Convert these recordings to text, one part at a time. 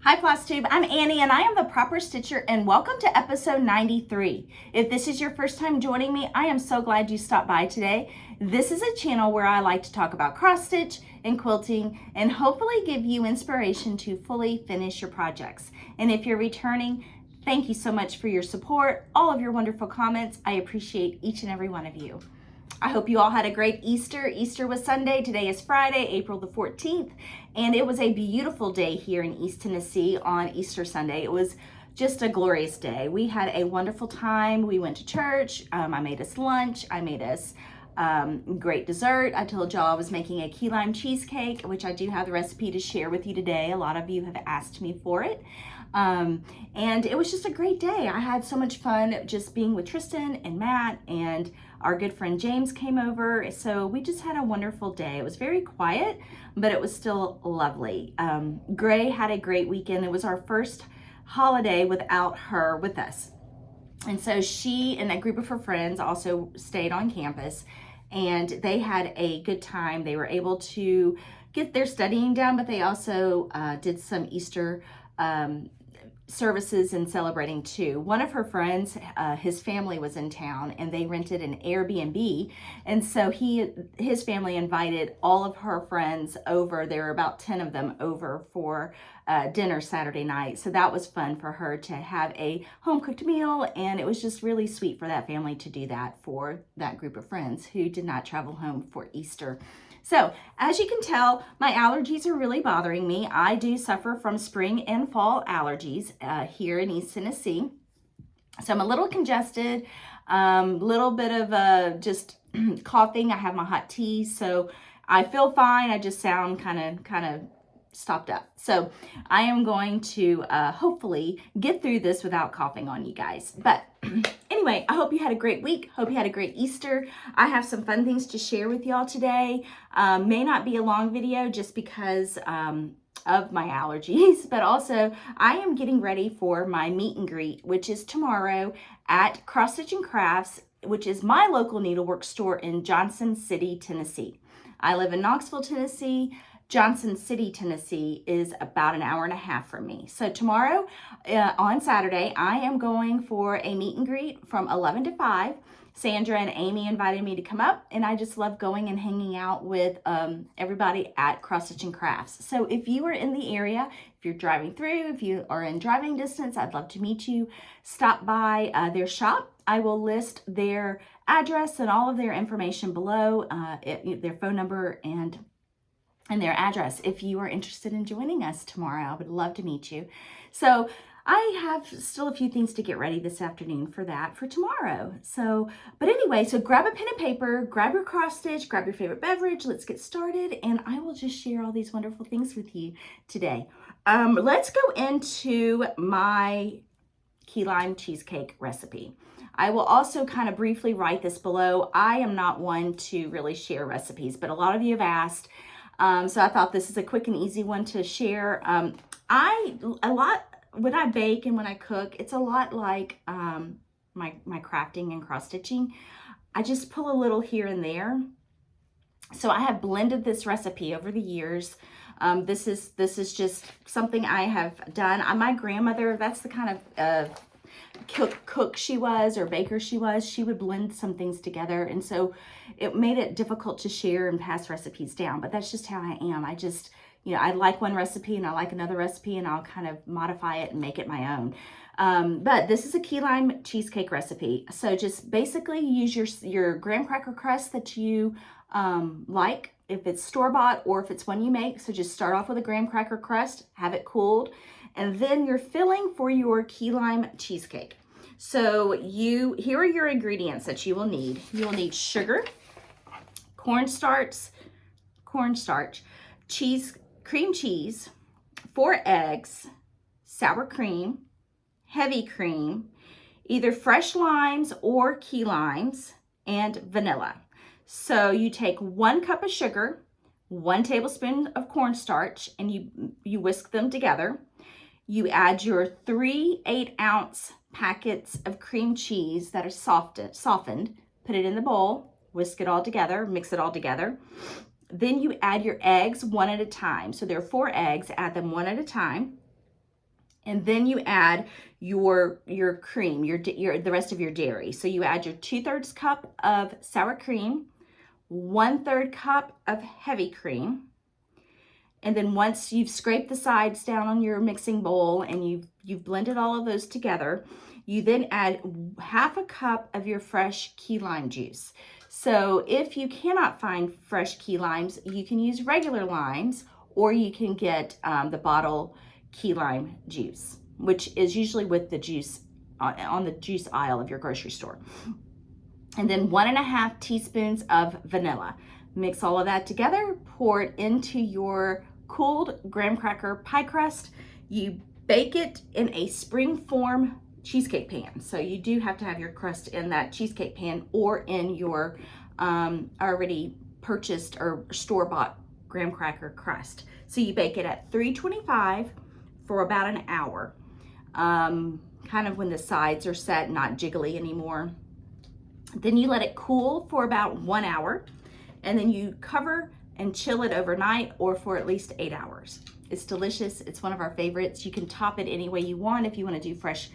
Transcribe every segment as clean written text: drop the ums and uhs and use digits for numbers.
Hi Flosstube, I'm Annie and I am the Proper Stitcher and welcome to episode 93. If this is your first time joining me, I am so glad you stopped by today. This is a channel where I like to talk about cross stitch and quilting and hopefully give you inspiration to fully finish your projects. And if you're returning, thank you so much for your support, all of your wonderful comments. I appreciate each and every one of you. I hope you all had a great Easter. Easter was Sunday. Today is Friday, April the 14th, and it was a beautiful day here in East Tennessee on Easter Sunday. It was just a glorious day. We had a wonderful time. We went to church. I made us lunch. I made us great dessert. I told y'all I was making a key lime cheesecake, which I do have the recipe to share with you today. A lot of you have asked me for it. And it was just a great day. I had so much fun just being with Tristan and Matt, and our good friend James came over. So we just had a wonderful day. It was very quiet, but it was still lovely. Gray had a great weekend. It was our first holiday without her with us. And so she and a group of her friends also stayed on campus, and they had a good time. They were able to get their studying done, but they also did some Easter services and celebrating too. One of her friends, his family was in town and they rented an Airbnb, and so his family invited all of her friends over. There were about 10 of them over for dinner Saturday night, so that was fun for her to have a home-cooked meal, and it was just really sweet for that family to do that for that group of friends who did not travel home for Easter. So, as you can tell, my allergies are really bothering me. I do suffer from spring and fall allergies here in East Tennessee. So I'm a little congested, little bit of just coughing. I have my hot tea, so I feel fine. I just sound kind of stopped up. So I am going to hopefully get through this without coughing on you guys. But anyway, I hope you had a great week. Hope you had a great Easter. I have some fun things to share with y'all today. May not be a long video just because of my allergies, but also I am getting ready for my meet and greet, which is tomorrow at Cross Stitch and Crafts, which is my local needlework store in Johnson City, Tennessee. I live in Knoxville, Tennessee. Johnson City, Tennessee is about an hour and a half from me. So tomorrow on Saturday, I am going for a meet and greet from 11 to 5. Sandra and Amy invited me to come up, and I just love going and hanging out with everybody at Cross Stitch and Crafts. So if you are in the area, if you're driving through, if you are in driving distance, I'd love to meet you. Stop by their shop. I will list their address and all of their information below, their phone number and their address. If you are interested in joining us tomorrow, I would love to meet you. So I have still a few things to get ready this afternoon for tomorrow. But anyway, so grab a pen and paper, grab your cross stitch, grab your favorite beverage. Let's get started, and I will just share all these wonderful things with you today. Let's go into my key lime cheesecake recipe. I will also kind of briefly write this below. I am not one to really share recipes, but a lot of you have asked. So I thought this is a quick and easy one to share. When I bake and when I cook, it's a lot like my crafting and cross stitching. I just pull a little here and there. So I have blended this recipe over the years. This is just something I have done. My grandmother, that's the kind of cook she was, or baker she was. She would blend some things together, and so it made it difficult to share and pass recipes down. But that's just how I am. I just, I like one recipe and I like another recipe, and I'll kind of modify it and make it my own. But this is a key lime cheesecake recipe. So just basically use your graham cracker crust that you like, if it's store-bought or if it's one you make. So just start off with a graham cracker crust, have it cooled, and then your filling for your key lime cheesecake. So here are your ingredients that you will need. You will need sugar, cornstarch, cream cheese, 4 eggs, sour cream, heavy cream, either fresh limes or key limes, and vanilla. So you take 1 cup of sugar, 1 tablespoon of cornstarch, and you whisk them together. You add your 3 8-ounce packets of cream cheese that are softened, put it in the bowl, whisk it all together, mix it all together. Then you add your eggs one at a time. So there are 4 eggs, add them one at a time. And then you add your cream, the rest of your dairy. So you add your 2/3 cup of sour cream, 1/3 cup of heavy cream. And then once you've scraped the sides down on your mixing bowl and you've blended all of those together, you then add 1/2 cup of your fresh key lime juice. So if you cannot find fresh key limes, you can use regular limes, or you can get the bottle key lime juice, which is usually with the juice on the juice aisle of your grocery store. And then 1.5 teaspoons of vanilla. Mix all of that together, pour it into your cooled graham cracker pie crust. You bake it in a springform cheesecake pan. So you do have to have your crust in that cheesecake pan or in your already purchased or store-bought graham cracker crust. So you bake it at 325 for about an hour, kind of when the sides are set, not jiggly anymore. Then you let it cool for about 1 hour, and then you cover and chill it overnight or for at least 8 hours. It's delicious. It's one of our favorites. You can top it any way you want. If you want to do fresh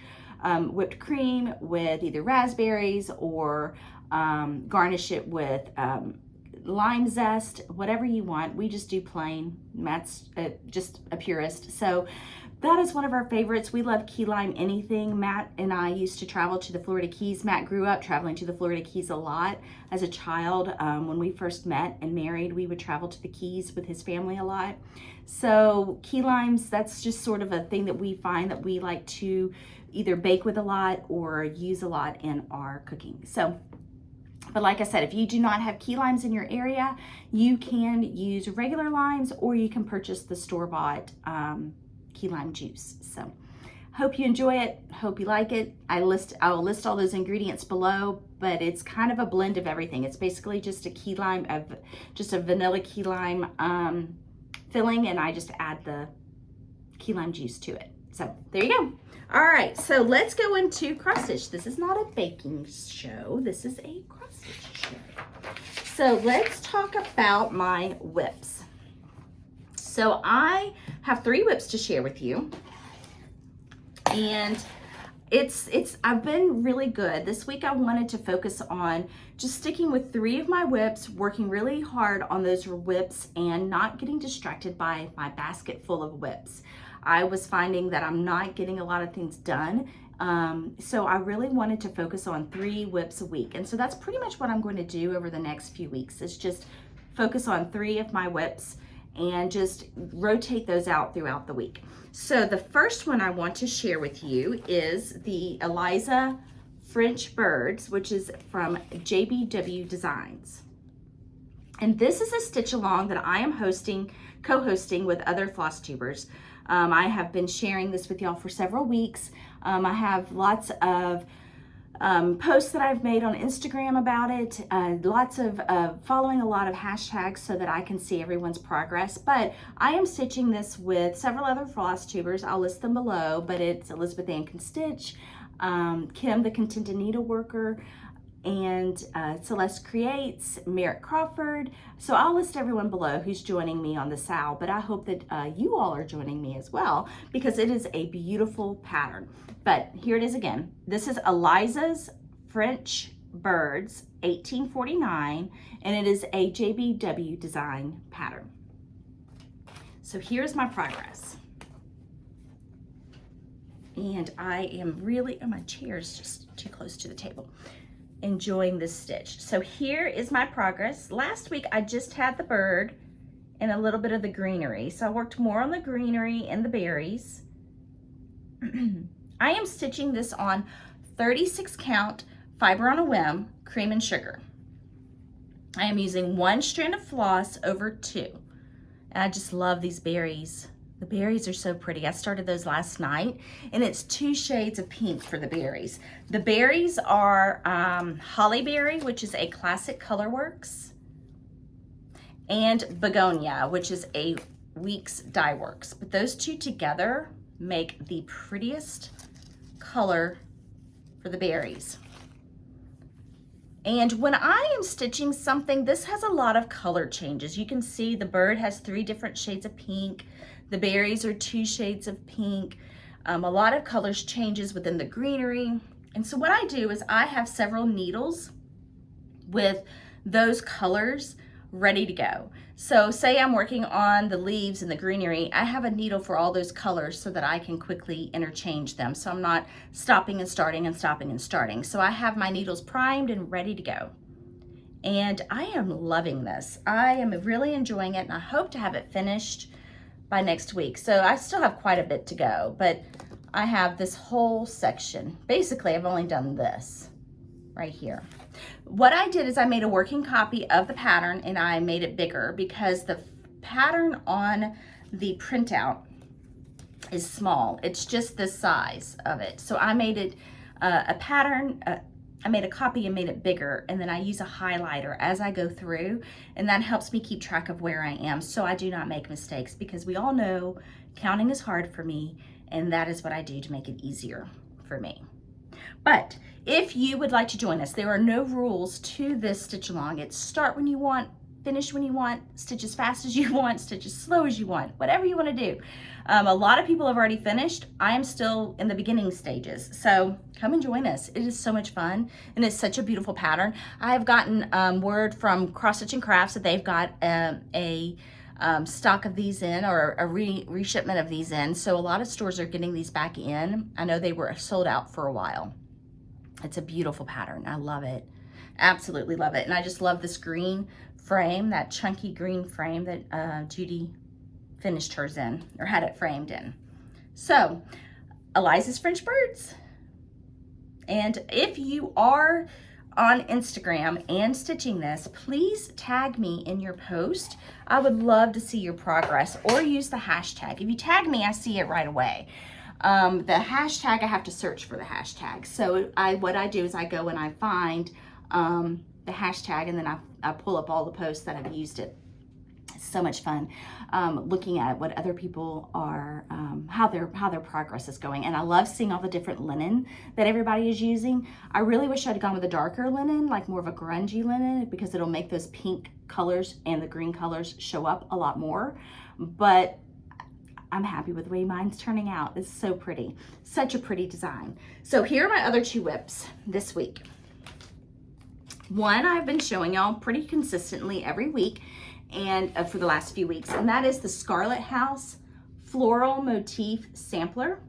whipped cream with either raspberries, or garnish it with lime zest, whatever you want. We just do plain. Matt's just a purist. So that is one of our favorites. We love key lime anything. Matt and I used to travel to the Florida Keys. Matt grew up traveling to the Florida Keys a lot as a child. When we first met and married, we would travel to the Keys with his family a lot. So key limes, that's just sort of a thing that we find that we like to either bake with a lot or use a lot in our cooking. So, but like I said, if you do not have key limes in your area, you can use regular limes, or you can purchase the store-bought key lime juice. So hope you enjoy it. Hope you like it. I'll list all those ingredients below, but it's kind of a blend of everything. It's basically just a vanilla key lime filling, and I just add the key lime juice to it. So there you go. All right, so let's go into cross stitch. This is not a baking show. This is a cross stitch show. So let's talk about my whips. So I have 3 whips to share with you, and I've been really good. This week I wanted to focus on just sticking with 3 of my whips, working really hard on those whips and not getting distracted by my basket full of whips. I was finding that I'm not getting a lot of things done. So I really wanted to focus on 3 whips a week. And so that's pretty much what I'm going to do over the next few weeks, is just focus on 3 of my whips and just rotate those out throughout the week. So the first one I want to share with you is the Eliza French Birds, which is from JBW Designs. And this is a stitch along that I am co-hosting with other Flosstubers. I have been sharing this with y'all for several weeks. I have lots of posts that I've made on Instagram about it, lots of following a lot of hashtags so that I can see everyone's progress. But I am stitching this with several other floss tubers. I'll list them below, but it's Elizabeth Ann Can Stitch, Kim the Contented Needleworker, and Celeste Creates, Merritt Crawford. So I'll list everyone below who's joining me on the SAL, but I hope that you all are joining me as well, because it is a beautiful pattern. But here it is again. This is Eliza's French Birds 1849, and it is a JBW design pattern. So here's my progress. And I am really, oh, my chair is just too close to the table, enjoying this stitch. So here is my progress. Last week I just had the bird and a little bit of the greenery. So I worked more on the greenery and the berries. I am stitching this on 36 count fiber on a whim cream and sugar. I am using 1 strand of floss over 2. And I just love these berries. The berries are so pretty. I started those last night, and it's 2 shades of pink for the berries. The berries are Holly Berry, which is a classic Colorworks, and Begonia, which is a Weeks Dye Works. But those 2 together make the prettiest color for the berries. And when I am stitching something, this has a lot of color changes. You can see the bird has 3 different shades of pink. The berries are 2 shades of pink. A lot of colors changes within the greenery. And so what I do is I have several needles with those colors ready to go. So say I'm working on the leaves and the greenery, I have a needle for all those colors so that I can quickly interchange them. So I'm not stopping and starting and stopping and starting. So I have my needles primed and ready to go. And I am loving this. I am really enjoying it, and I hope to have it finished by next week. So I still have quite a bit to go, but I have this whole section. Basically, I've only done this right here. What I did is I made a working copy of the pattern, and I made it bigger because the pattern on the printout is small. It's just this size of it. So I made it a pattern, I made a copy and made it bigger, and then I use a highlighter as I go through, and that helps me keep track of where I am so I do not make mistakes, because we all know counting is hard for me, and that is what I do to make it easier for me. But if you would like to join us, there are no rules to this stitch along. It's start when you want, finish when you want, stitch as fast as you want, stitch as slow as you want, whatever you want to do. A lot of people have already finished. I am still in the beginning stages. So come and join us. It is so much fun, and it's such a beautiful pattern. I have gotten word from Cross Stitch and Crafts that they've got a stock of these in, or a reshipment of these in. So a lot of stores are getting these back in. I know they were sold out for a while. It's a beautiful pattern. I love it. Absolutely love it. And I just love this green frame, that chunky green frame that Judy finished hers in, or had it framed in. So Eliza's French Birds. And if you are on Instagram and stitching this, please tag me in your post. I would love to see your progress, or use the hashtag. If you tag me, I see it right away. The hashtag, I have to search for the hashtag. So what I do is I go and I find the hashtag, and then I pull up all the posts that have used it. It's so much fun looking at what other people are, how their progress is going. And I love seeing all the different linen that everybody is using. I really wish I'd gone with a darker linen, like more of a grungy linen, because it'll make those pink colors and the green colors show up a lot more. But I'm happy with the way mine's turning out. It's so pretty. Such a pretty design. So here are my other 2 whips this week. One I've been showing y'all pretty consistently every week, and for the last few weeks, and that is the Scarlet House Floral Motif Sampler.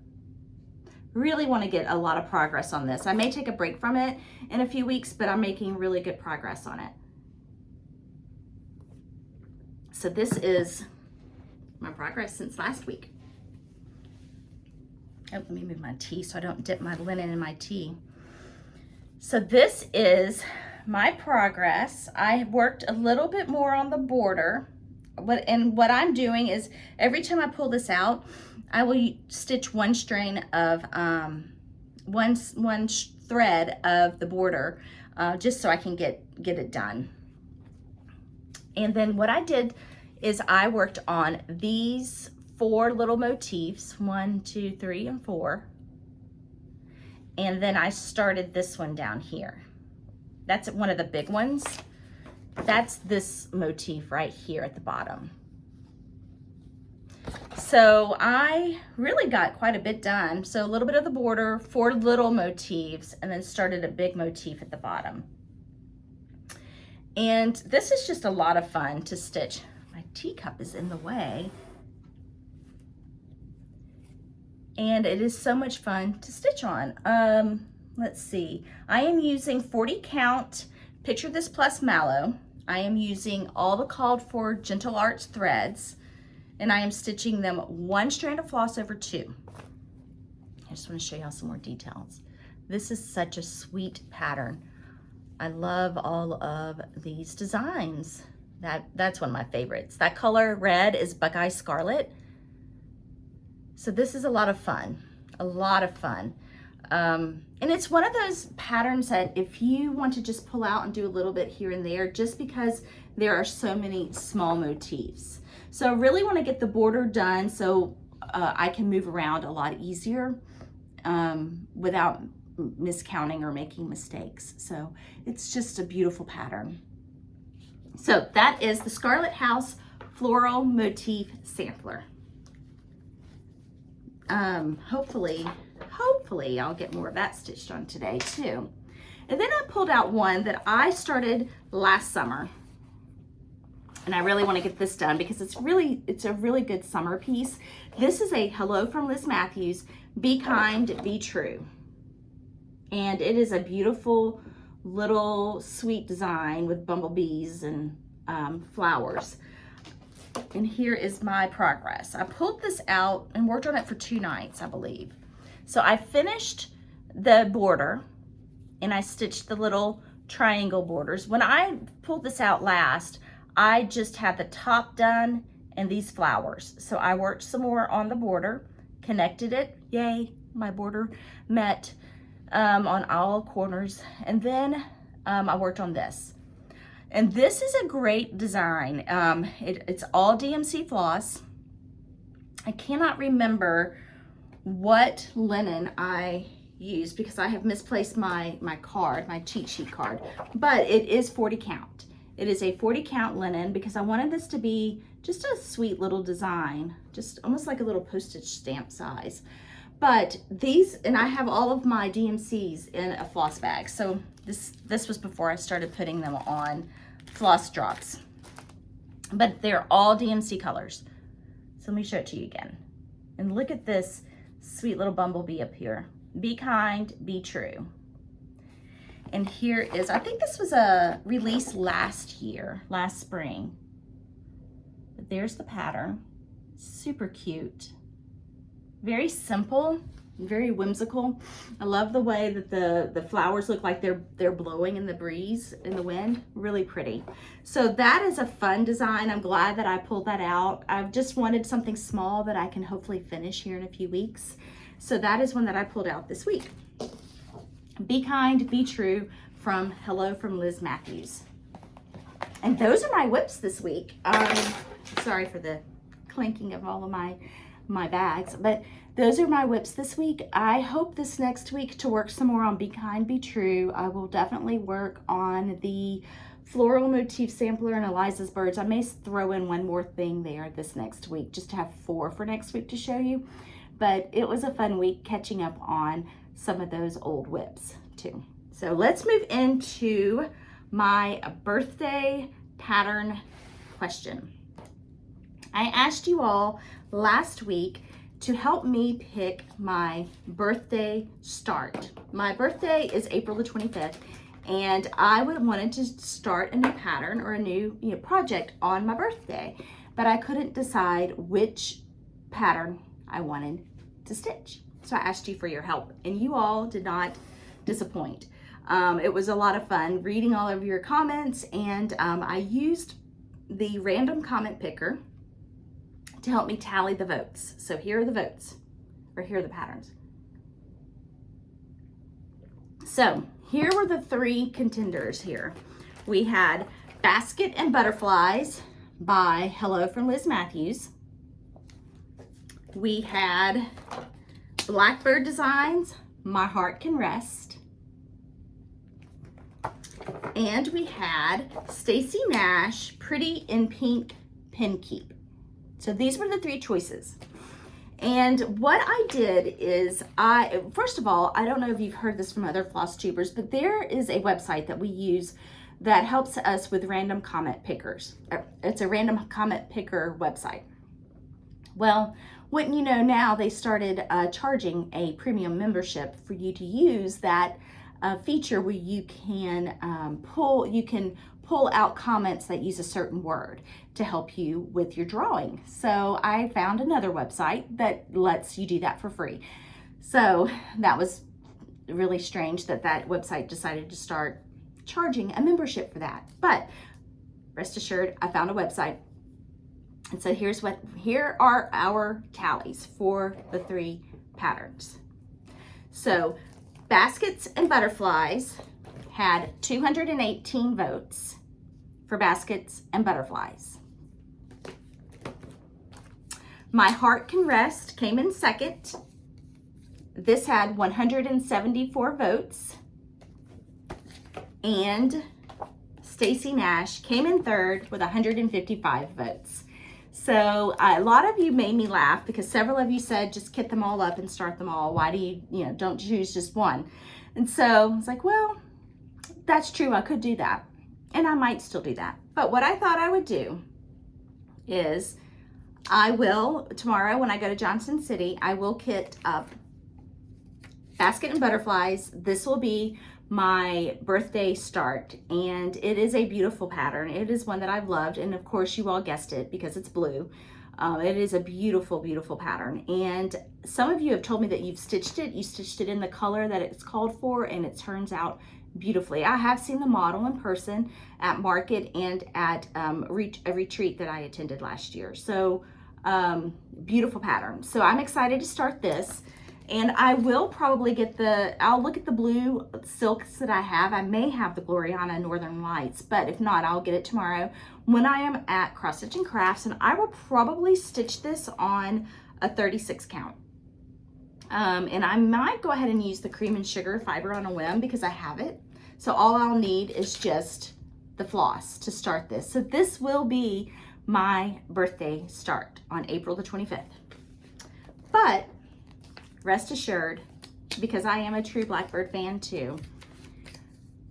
Really want to get a lot of progress on this. I may take a break from it in a few weeks, but I'm making really good progress on it. So this is my progress since last week. Oh, let me move my tea so I don't dip my linen in my tea. So this is my progress. I worked a little bit more on the border, and what I'm doing is every time I pull this out, I will stitch 1 strand of one thread of the border just so I can get it done. And then what I did is I worked on these 4 little motifs, 1, 2, 3, and 4. And then I started this one down here. That's one of the big ones. That's this motif right here at the bottom. So I really got quite a bit done. So a little bit of the border, 4 little motifs, and then started a big motif at the bottom. And this is just a lot of fun to stitch. My teacup is in the way. And it is so much fun to stitch on. Let's see. I am using 40 count Picture This Plus Mallow. I am using all the called for Gentle Arts threads, and I am stitching them 1 strand of floss over 2. I just want to show y'all some more details. This is such a sweet pattern. I love all of these designs. That's one of my favorites. That color red is Buckeye Scarlet. So this is a lot of fun, a lot of fun. And it's one of those patterns that if you want to just pull out and do a little bit here and there, just because there are so many small motifs. So I really want to get the border done so I can move around a lot easier without miscounting or making mistakes. So it's just a beautiful pattern. So that is the Scarlet House Floral Motif Sampler. Hopefully I'll get more of that stitched on today too. And then I pulled out one that I started last summer. And I really want to get this done because it's a really good summer piece. This is a Hello from Liz Matthews, Be Kind, Be True. And it is a beautiful little sweet design with bumblebees and flowers. And here is my progress. I pulled this out and worked on it for 2 nights, I believe. So I finished the border and I stitched the little triangle borders. When I pulled this out last, I just had the top done and these flowers. So I worked some more on the border, connected it. Yay, my border met on all corners. And then I worked on this. And this is a great design. It's all DMC floss. I cannot remember what linen I used because I have misplaced my card, my cheat sheet card, but it is 40 count. It is a 40 count linen because I wanted this to be just a sweet little design, just almost like a little postage stamp size. But these, and I have all of my DMCs in a floss bag. So this was before I started putting them on floss drops. But they're all DMC colors. So let me show it to you again. And look at this sweet little bumblebee up here. Be kind, be true. And here is, I think this was a release last spring. But there's the pattern. Super cute. Very simple, very whimsical. I love the way that the flowers look like they're blowing in the breeze, in the wind. Really pretty. So that is a fun design. I'm glad that I pulled that out. I've just wanted something small that I can hopefully finish here in a few weeks. So that is one that I pulled out this week. Be Kind, Be True from Hello from Liz Matthews. And those are my whips this week. Sorry for the clinking of all of my bags, but those are my whips this week. I hope this next week to work some more on Be Kind, Be True. I will definitely work on the floral motif sampler and Eliza's birds. I may throw in one more thing there this next week just to have 4 for next week to show you. But it was a fun week catching up on some of those old whips too. So let's move into my birthday pattern question. I asked you all last week to help me pick my birthday start. My birthday is April the 25th, and I wanted to start a new pattern or a new project on my birthday, but I couldn't decide which pattern I wanted to stitch. So I asked you for your help, and you all did not disappoint. It was a lot of fun reading all of your comments, and I used the random comment picker to help me tally the votes. So here are the votes, or here are the patterns. So here were the 3 contenders here. We had Basket and Butterflies by Hello from Liz Matthews. We had Blackbird Designs, My Heart Can Rest. And we had Stacy Nash, Pretty in Pink Pin Keep. So these were the 3 choices. And what I did is first of all, I don't know if you've heard this from other floss tubers, but there is a website that we use that helps us with random comment pickers. It's a random comment picker website. Well, wouldn't you know, now they started charging a premium membership for you to use that feature where you can pull out comments that use a certain word to help you with your drawing. So I found another website that lets you do that for free. So that was really strange that that website decided to start charging a membership for that. But rest assured, I found a website. And so here are our tallies for the 3 patterns. So Baskets and Butterflies had 218 votes for Baskets and Butterflies. My Heart Can Rest came in second. This had 174 votes. And Stacy Nash came in third with 155 votes. So a lot of you made me laugh because several of you said, just kit them all up and start them all. Why do you don't choose just one? And so I was like, well, that's true. I could do that. And I might still do that. But what I thought I would do is I will, tomorrow when I go to Johnson City, I will kit up Basket and Butterflies. This will be my birthday start, and it is a beautiful pattern. It is one that I've loved, and of course you all guessed it because it's blue. It is a beautiful, beautiful pattern, and some of you have told me that you've stitched it. You stitched it in the color that it's called for, and it turns out beautifully. I have seen the model in person at market and at a retreat that I attended last year. So beautiful pattern. So I'm excited to start this. And I will probably I'll look at the blue silks that I have. I may have the Gloriana Northern Lights, but if not, I'll get it tomorrow when I am at Cross Stitch and Crafts, and I will probably stitch this on a 36 count. And I might go ahead and use the Cream and Sugar fiber on a whim because I have it. So all I'll need is just the floss to start this. So this will be my birthday start on April the 25th. But rest assured, because I am a true Blackbird fan too,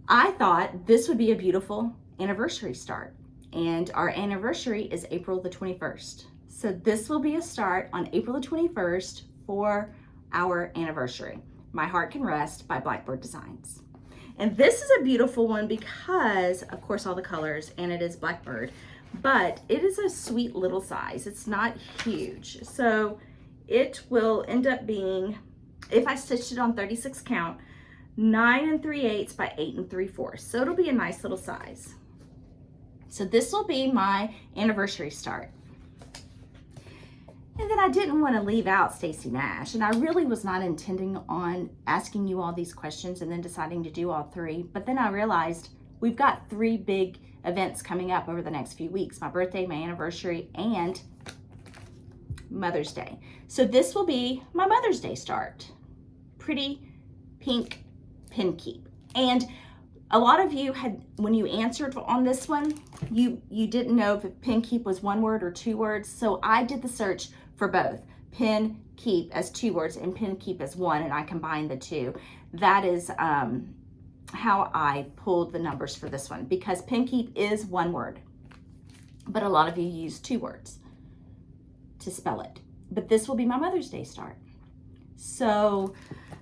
I thought this would be a beautiful anniversary start. And our anniversary is April the 21st. So this will be a start on April the 21st for our anniversary. My Heart Can Rest by Blackbird Designs. And this is a beautiful one because, of course, all the colors, and it is Blackbird, but it is a sweet little size. It's not huge. So it will end up being, if I stitched it on 36 count, 9 3/8 by 8 3/4. So it'll be a nice little size. So this will be my anniversary start. And then I didn't want to leave out Stacy Nash, and I really was not intending on asking you all these questions and then deciding to do all 3. But then I realized we've got 3 big events coming up over the next few weeks: my birthday, my anniversary, and Mother's Day. So this will be my Mother's Day start. Pretty Pink Pin Keep. And a lot of you had, when you answered on this one, you didn't know if Pin Keep was 1 word or 2 words. So I did the search for both. Pin Keep as 2 words and Pin Keep as 1, and I combined the 2. That is how I pulled the numbers for this one, because Pin Keep is 1 word, but a lot of you use 2 words to spell it. But this will be my Mother's Day start. So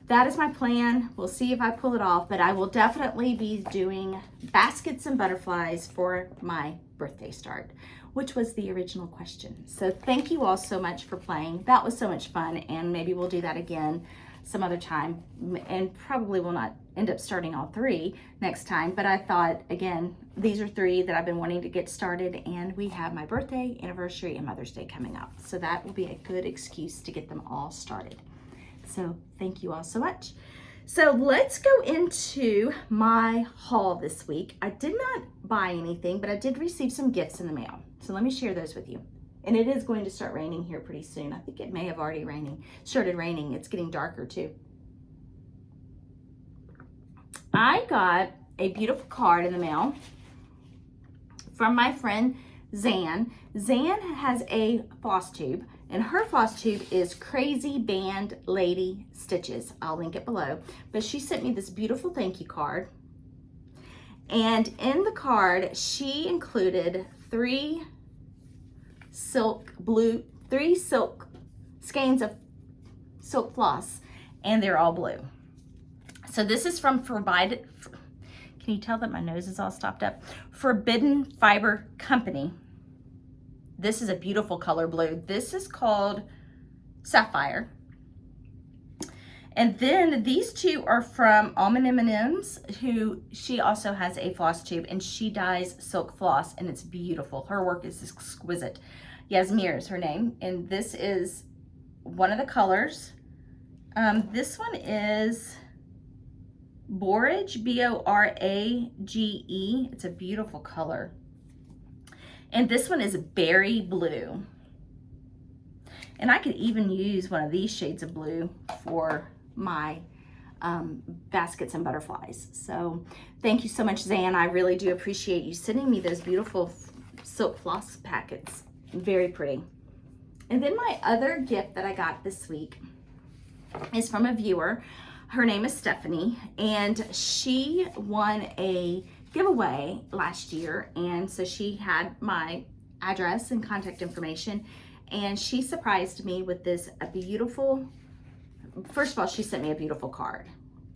that is my plan. We'll see if I pull it off, but I will definitely be doing Baskets and Butterflies for my birthday start, which was the original question. So thank you all so much for playing. That was so much fun, and maybe we'll do that again some other time, and probably will not end up starting all 3 next time. But I thought, again, these are 3 that I've been wanting to get started, and we have my birthday, anniversary, and Mother's Day coming up. So that will be a good excuse to get them all started. So thank you all so much. So let's go into my haul this week. I did not buy anything, but I did receive some gifts in the mail. So let me share those with you. And it is going to start raining here pretty soon. I think it may have already started raining. It's getting darker too. I got a beautiful card in the mail from my friend Zan. Zan has a Flosstube, and her Flosstube is Crazy Band Lady Stitches. I'll link it below. But she sent me this beautiful thank you card. And in the card, she included three silk skeins of silk floss, and they're all blue. So this is from Can you tell that my nose is all stopped up? Forbidden Fiber Company. This is a beautiful color blue. This is called Sapphire. And then these two are from Almond M&M's, who she also has a Flosstube, and she dyes silk floss, and it's beautiful. Her work is exquisite. Yasmir is her name, and this is one of the colors. This one is Borage, B-O-R-A-G-E. It's a beautiful color. And this one is Berry Blue. And I could even use one of these shades of blue for my baskets and butterflies. So thank you so much, Zan. I really do appreciate you sending me those beautiful silk floss packets. Very pretty. And then my other gift that I got this week is from a viewer. Her name is Stephanie, and she won a giveaway last year, and so she had my address and contact information, and she surprised me with this beautiful, first of all, she sent me a beautiful card,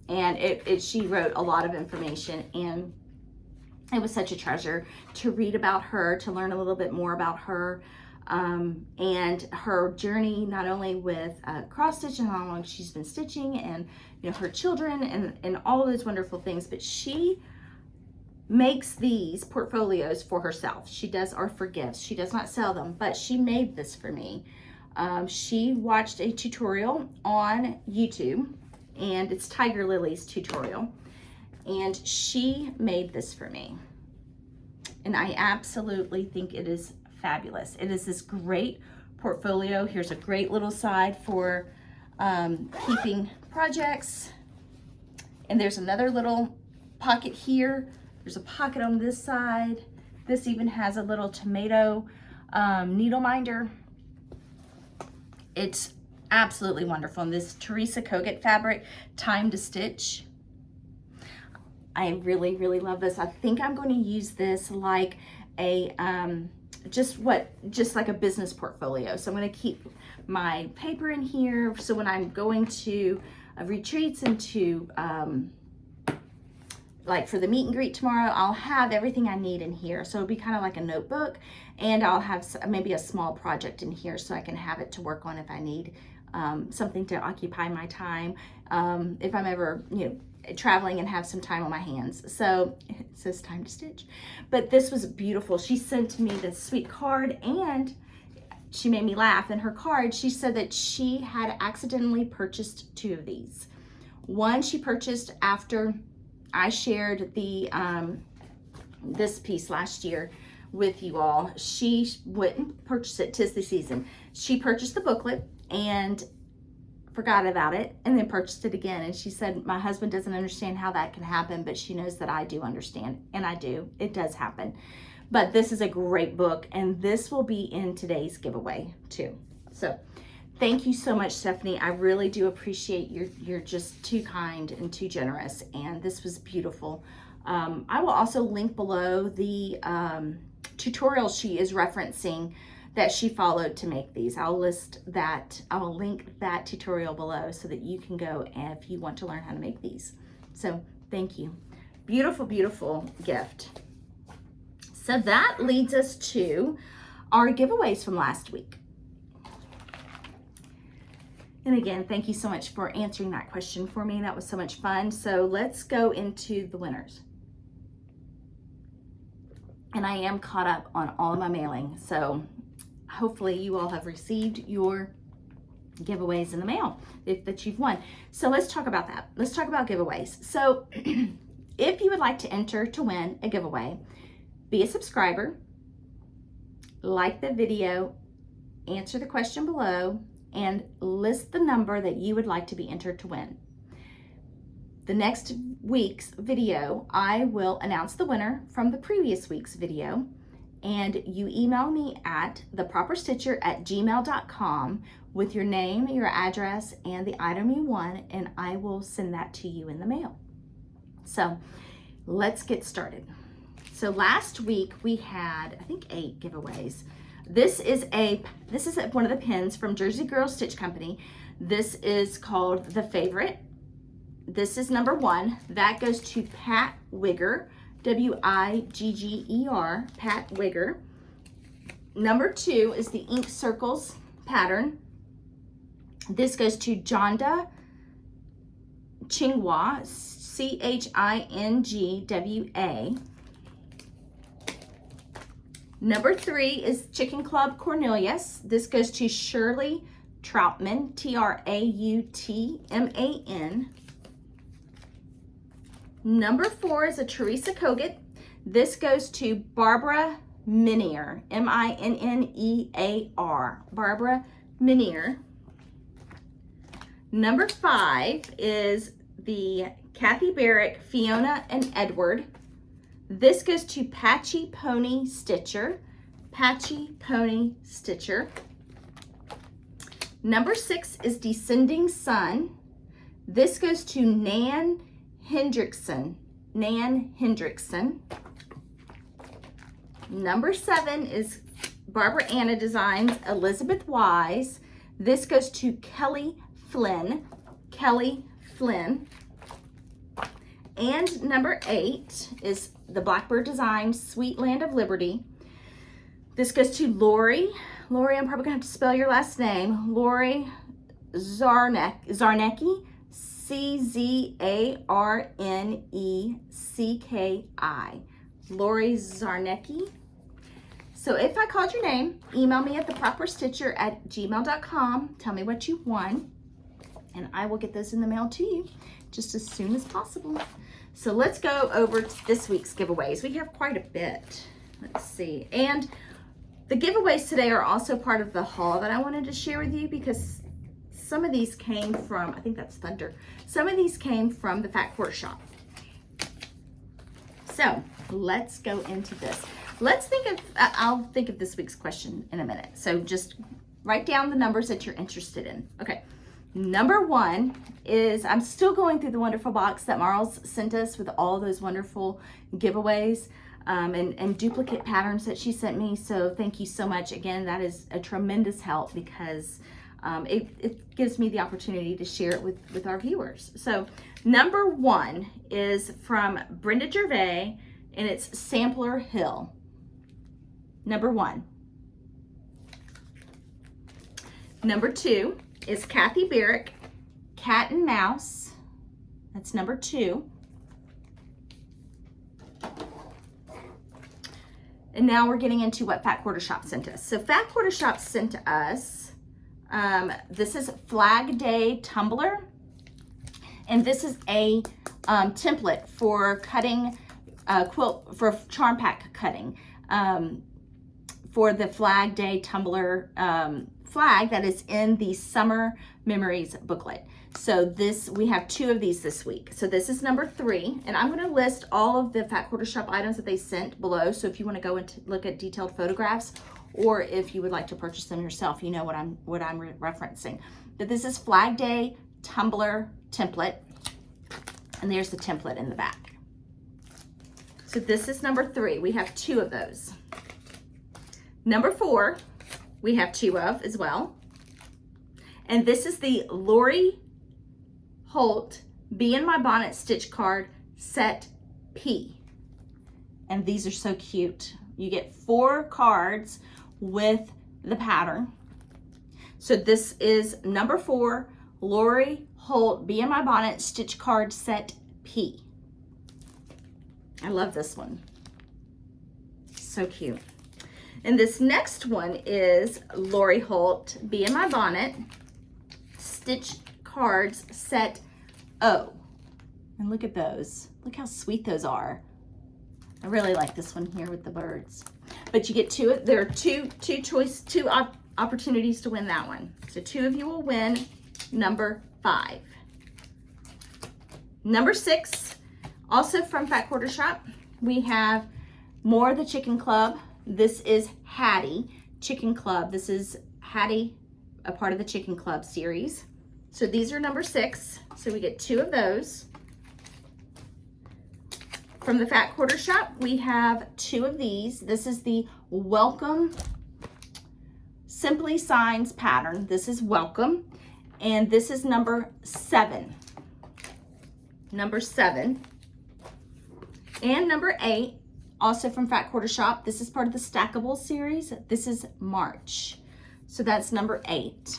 and she wrote a lot of information, and it was such a treasure to read about her, to learn a little bit more about her, and her journey, not only with cross stitch and how long she's been stitching, and her children, and all of those wonderful things. But she makes these portfolios for herself. She does, or for gifts. She does not sell them, but she made this for me. She watched a tutorial on YouTube, and it's Tiger Lily's tutorial, and she made this for me, and I absolutely think it is fabulous. It is this great portfolio. Here's a great little side for keeping projects, and there's another little pocket here. There's a pocket on this side. This even has a little tomato needle minder. It's absolutely wonderful. And this Teresa Kogut fabric, Time to Stitch. I really, really love this. I think I'm going to use this like a just like a business portfolio. So I'm going to keep my paper in here, so when I'm going to retreats and to like for the meet and greet tomorrow, I'll have everything I need in here. So it'll be kind of like a notebook, and I'll have maybe a small project in here so I can have it to work on if I need something to occupy my time, if I'm ever traveling and have some time on my hands. So it says Time to Stitch. But this was beautiful. She sent me this sweet card, and she made me laugh. In her card, she said that she had accidentally purchased two of these. One she purchased after I shared the this piece last year with you all. She wouldn't purchase it. 'Tis the season. She purchased the booklet and forgot about it, and then purchased it again. And she said, my husband doesn't understand how that can happen, but she knows that I do understand, and I do. It does happen. But this is a great book, and this will be in today's giveaway too. So thank you so much, Stephanie. I really do appreciate you're just too kind and too generous, and this was beautiful. I will also link below the tutorial she is referencing that she followed to make these. I will link that tutorial below so that you can go if you want to learn how to make these. So thank you. Beautiful, beautiful gift. So that leads us to our giveaways from last week. And again, thank you so much for answering that question for me. That was so much fun. So let's go into the winners. And I am caught up on all of my mailing. So hopefully you all have received your giveaways in the mail that you've won. So let's talk about that. Let's talk about giveaways. So if you would like to enter to win a giveaway, be a subscriber, like the video, answer the question below, and list the number that you would like to be entered to win. The next week's video, I will announce the winner from the previous week's video, and you email me at theproperstitcher@gmail.com with your name, your address, and the item you won, and I will send that to you in the mail. So let's get started. So last week we had, I think, 8 giveaways. This is one of the pins from Jersey Girl Stitch Company. This is called The Favorite. This is number 1. That goes to Pat Wigger, W-I-G-G-E-R, Pat Wigger. Number 2 is the Ink Circles pattern. This goes to Jonda Chingwa, C-H-I-N-G-W-A. Number 3 is Chicken Club Cornelius. This goes to Shirley Troutman, T-R-A-U-T-M-A-N. Number 4 is a Teresa Kogut. This goes to Barbara Minier, M-I-N-N-E-A-R, Barbara Minier. Number 5 is the Kathy Barrick, Fiona and Edward. This goes to Patchy Pony Stitcher, Patchy Pony Stitcher. Number 6 is Descending Sun. This goes to Nan Hendrickson, Nan Hendrickson. Number 7 is Barbara Anna Designs, Elizabeth Wise. This goes to Kelly Flynn, Kelly Flynn. And number 8 is the Blackbird Designs, Sweet Land of Liberty. This goes to Lori. Lori, I'm probably gonna have to spell your last name. Lori Zarnecki, C-Z-A-R-N-E-C-K-I. Lori Zarnecki. So if I called your name, email me at theproperstitcher@gmail.com. Tell me what you won, and I will get those in the mail to you just as soon as possible. So let's go over to this week's giveaways. We have quite a bit. Let's see. And the giveaways today are also part of the haul that I wanted to share with you, because some of these came from, I think that's Thunder. Some of these came from the Fat Quarter Shop. So let's go into this. Let's think of, I'll think of this week's question in a minute. So just write down the numbers that you're interested in. Okay. Number 1 is, I'm still going through the wonderful box that Marls sent us with all those wonderful giveaways and duplicate patterns that she sent me. So thank you so much. Again, that is a tremendous help, because it gives me the opportunity to share it with our viewers. So number 1 is from Brenda Gervais, and it's Sampler Hill. Number 1. Number 2 is Kathy Barrick, Cat and Mouse. That's number 2. And now we're getting into what Fat Quarter Shop sent us. So Fat Quarter Shop sent us, this is Flag Day Tumbler. And this is a template for cutting, quilt, for charm pack cutting. For the Flag Day Tumbler flag that is in the Summer Memories booklet. So we have 2 of these this week. So this is number 3, and I'm going to list all of the Fat Quarter Shop items that they sent below. So if you want to go and look at detailed photographs, or if you would like to purchase them yourself, you know what I'm referencing. But this is Flag Day Tumbler template, and there's the template in the back. So this is number 3. We have 2 of those. Number 4, we have 2 of as well. And this is the Lori Holt Be in My Bonnet Stitch Card Set P. And these are so cute. You get 4 cards with the pattern. So this is number 4, Lori Holt Be in My Bonnet Stitch Card Set P. I love this one. So cute. And this next one is Lori Holt Be in My Bonnet stitch cards set O. And look at those. Look how sweet those are. I really like this one here with the birds. But you get two, there are two opportunities to win that one. So 2 of you will win number 5. Number 6, also from Fat Quarter Shop, we have more of the Chicken Club. This is Hattie Chicken Club. This is Hattie, a part of the Chicken Club series. So these are number 6. So we get 2 of those. From the Fat Quarter Shop, we have 2 of these. This is the Welcome Simply Signs pattern. This is Welcome, and this is number 7. Number 7. And number 8, also from Fat Quarter Shop. This is part of the Stackable series. This is March. So that's number 8.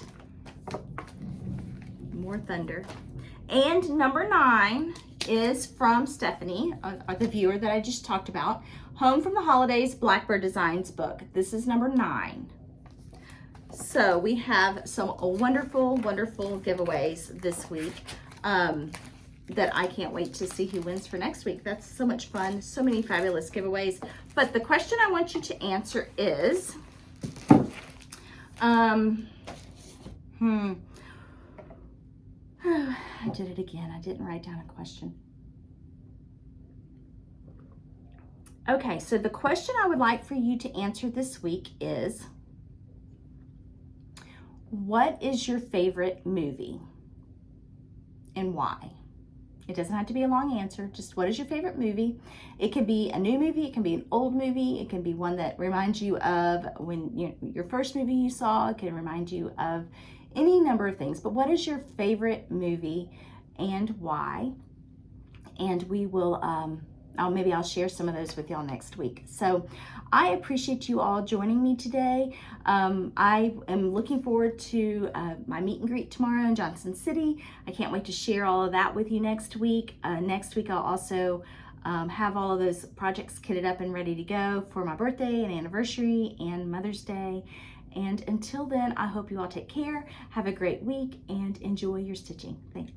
More thunder. And number 9 is from Stephanie, the viewer that I just talked about. Home from the Holidays Blackbird Designs book. This is number 9. So we have some wonderful, wonderful giveaways this week that I can't wait to see who wins for next week. That's so much fun. So many fabulous giveaways. But the question I want you to answer is, I did it again. I didn't write down a question. Okay, so the question I would like for you to answer this week is, what is your favorite movie and why? It doesn't have to be a long answer. Just what is your favorite movie? It can be a new movie. It can be an old movie. It can be one that reminds you of your first movie you saw. It can remind you of any number of things. But what is your favorite movie and why? And we will, maybe I'll share some of those with y'all next week. So I appreciate you all joining me today. I am looking forward to my meet and greet tomorrow in Johnson City. I can't wait to share all of that with you next week. Next week I'll also have all of those projects kitted up and ready to go for my birthday and anniversary and Mother's Day. And until then, I hope you all take care, have a great week, and enjoy your stitching. Thanks.